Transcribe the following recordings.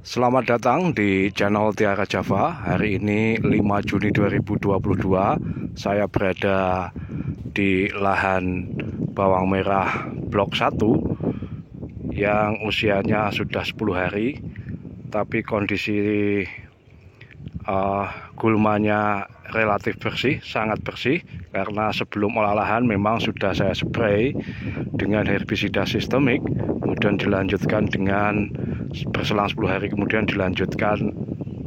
Selamat datang di channel Tiara Java. Hari ini 5 Juni 2022. Saya berada di lahan bawang merah blok 1 yang usianya sudah 10 hari. Tapi kondisi gulmanya relatif bersih, sangat bersih. Karena sebelum olahan memang sudah saya spray dengan herbisida sistemik. Kemudian dilanjutkan dengan berselang 10 hari kemudian dilanjutkan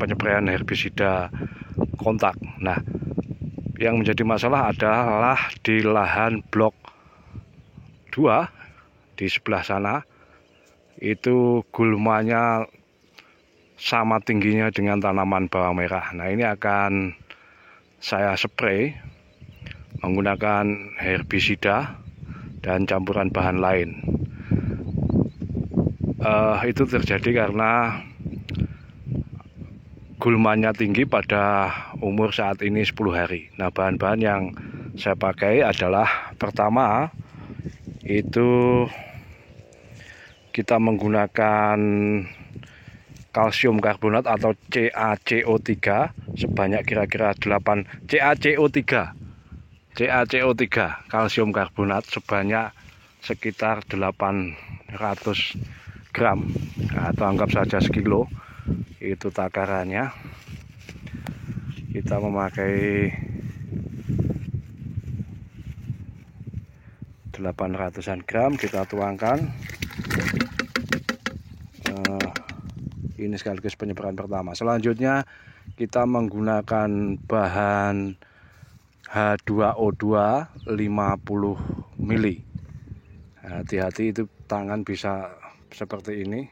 penyepraian herbisida kontak. Nah, yang menjadi masalah adalah di lahan blok 2 di sebelah sana itu gulmanya sama tingginya dengan tanaman bawang merah. Nah, ini akan saya spray menggunakan herbisida dan campuran bahan lain. Itu terjadi karena gulmanya tinggi pada umur saat ini 10 hari. Nah, bahan-bahan yang saya pakai adalah pertama itu kita menggunakan kalsium karbonat atau CaCO3 sebanyak kira-kira 8 CaCO3 kalsium karbonat sebanyak sekitar 800 gram atau anggap saja sekilo. Itu takarannya. Kita memakai 800-an gram, kita tuangkan. Ini sekaligus penyebaran pertama. Selanjutnya kita menggunakan bahan H2O2 50 ml. Hati-hati, itu tangan bisa seperti ini.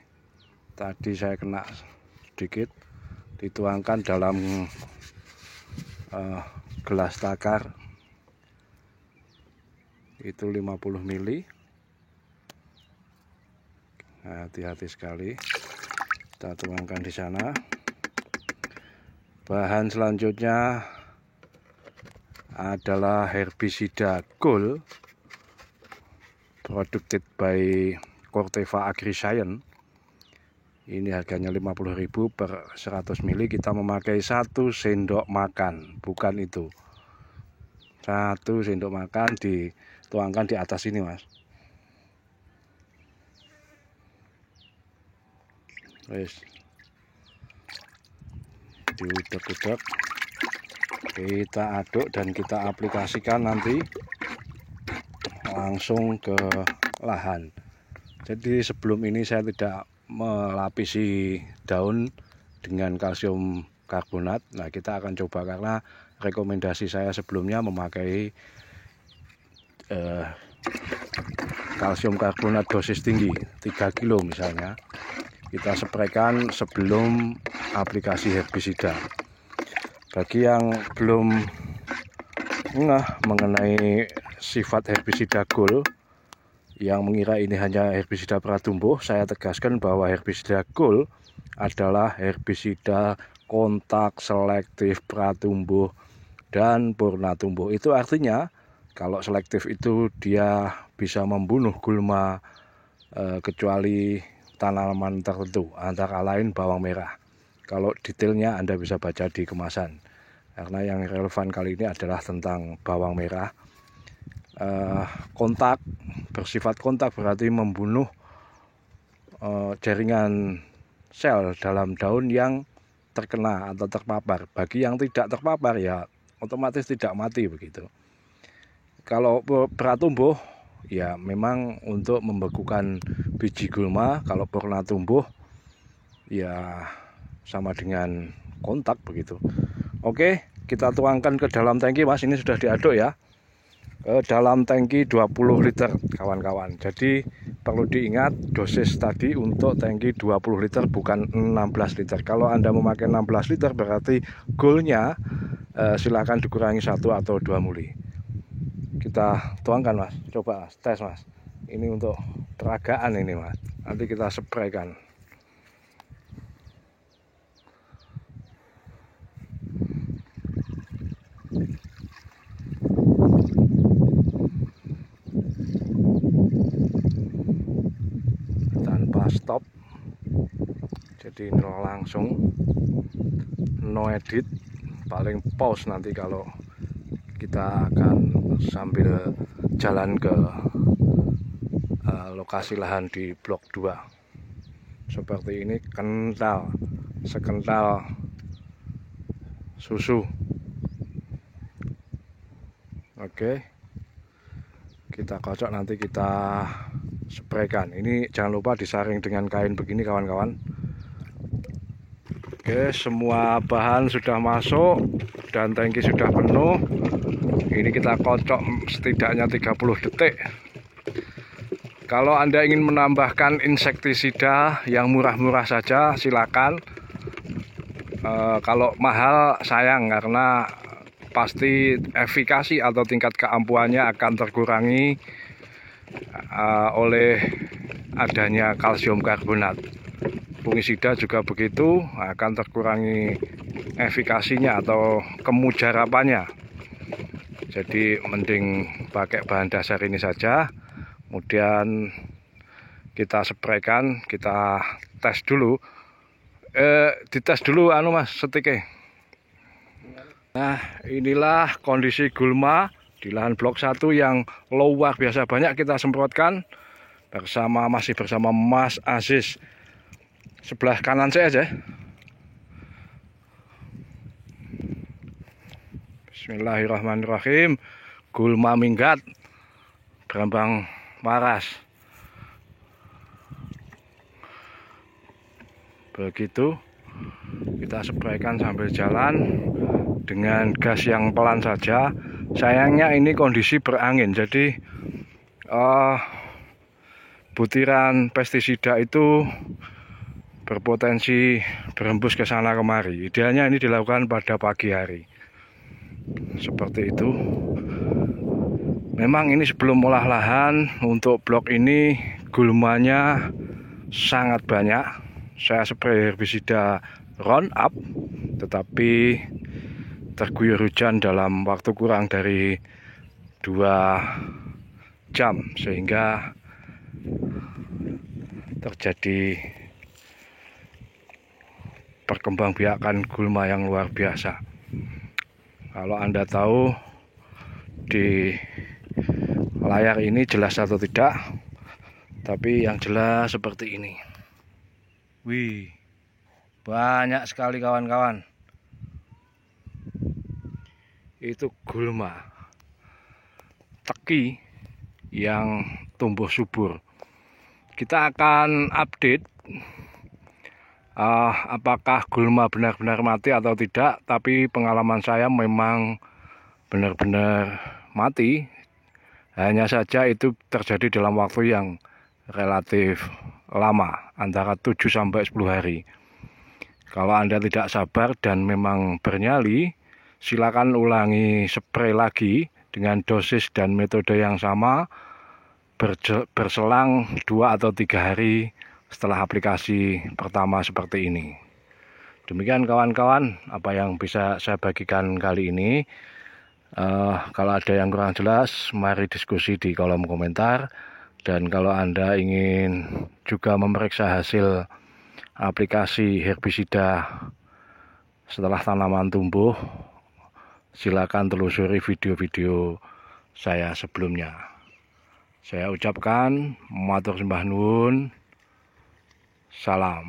Tadi saya kena sedikit. Dituangkan dalam gelas takar. Itu 50 ml. Hati-hati sekali. Kita tuangkan di sana. Bahan selanjutnya adalah herbisida Gold produced by Corteva AgriScience. Ini harganya 50.000 per 100 ml. Kita memakai 1 sendok makan, bukan itu. 1 sendok makan dituangkan di atas ini, Mas. Wes. Diudek-udek. Kita aduk dan kita aplikasikan nanti langsung ke lahan. Jadi sebelum ini saya tidak melapisi daun dengan kalsium karbonat. Nah, kita akan coba karena rekomendasi saya sebelumnya memakai kalsium karbonat dosis tinggi 3 kilo misalnya. Kita spraykan sebelum aplikasi herbisida. Bagi yang belum ngeh mengenai sifat herbisida Gold, yang mengira ini hanya herbisida pratumbuh, saya tegaskan bahwa herbisida Gold adalah herbisida kontak selektif pratumbuh dan purna tumbuh. Itu artinya kalau selektif itu dia bisa membunuh gulma kecuali tanaman tertentu, antara lain bawang merah. Kalau detailnya Anda bisa baca di kemasan. Karena yang relevan kali ini adalah tentang bawang merah. Kontak, bersifat kontak berarti membunuh jaringan sel dalam daun yang terkena atau terpapar. Bagi yang tidak terpapar ya otomatis tidak mati begitu. Kalau pratumbuh ya memang untuk membekukan biji gulma. Kalau purna tumbuh ya sama dengan kontak begitu. Oke, kita tuangkan ke dalam tangki, Mas. Ini sudah diaduk ya. Ke dalam tangki 20 liter kawan-kawan. Jadi perlu diingat dosis tadi untuk tangki 20 liter bukan 16 liter. Kalau Anda memakai 16 liter berarti goalnya silahkan dikurangi 1 atau 2 mili. Kita tuangkan, Mas. Coba Mas, tes, Mas. Ini untuk peragaan ini, Mas. Nanti kita spraykan. Tanpa stop. Jadi ini langsung, no edit, paling pause nanti kalau kita akan sambil jalan ke lokasi lahan di blok 2. Seperti ini, kental, sekental susu. Oke, kita kocok, nanti kita spraykan. Ini jangan lupa disaring dengan kain begini kawan-kawan. Oke, semua bahan sudah masuk dan tangki sudah penuh. Ini kita kocok setidaknya 30 detik. Kalau Anda ingin menambahkan insektisida yang murah-murah saja, silakan. Kalau mahal sayang, karena pasti efikasi atau tingkat keampuhannya akan terkurangi oleh adanya kalsium karbonat. Fungisida juga begitu, akan terkurangi efikasinya atau kemujarapannya. Jadi mending pakai bahan dasar ini saja. Kemudian kita spraykan, kita tes dulu. Dites dulu mas setiknya. Nah, inilah kondisi gulma di lahan blok 1 yang luar biasa banyak kita semprotkan masih bersama Mas Aziz. Sebelah kanan saya aja. Bismillahirrahmanirrahim. Gulma minggat, berambang waras. Begitu kita spraykan sambil jalan dengan gas yang pelan saja. Sayangnya ini kondisi berangin, jadi butiran pestisida itu berpotensi berembus ke sana kemari. Idealnya ini dilakukan pada pagi hari. Seperti itu. Memang ini sebelum olah lahan untuk blok ini gulmanya sangat banyak. Saya spray herbisida Roundup, tetapi terguyur hujan dalam waktu kurang dari 2 jam sehingga terjadi perkembangbiakan gulma yang luar biasa. Kalau Anda tahu di layar ini jelas atau tidak, tapi yang jelas seperti ini. Wih, banyak sekali kawan-kawan. Itu gulma teki yang tumbuh subur. Kita akan update apakah gulma benar-benar mati atau tidak, tapi pengalaman saya memang benar-benar mati. Hanya saja itu terjadi dalam waktu yang relatif lama, antara 7-10 hari. Kalau Anda tidak sabar dan memang bernyali, silakan ulangi spray lagi dengan dosis dan metode yang sama berselang 2 atau 3 hari setelah aplikasi pertama seperti ini. Demikian kawan-kawan apa yang bisa saya bagikan kali ini. Kalau ada yang kurang jelas, mari diskusi di kolom komentar. Dan kalau Anda ingin juga memeriksa hasil aplikasi herbisida setelah tanaman tumbuh, silakan telusuri video-video saya sebelumnya. Saya ucapkan matur sembah nuwun, salam.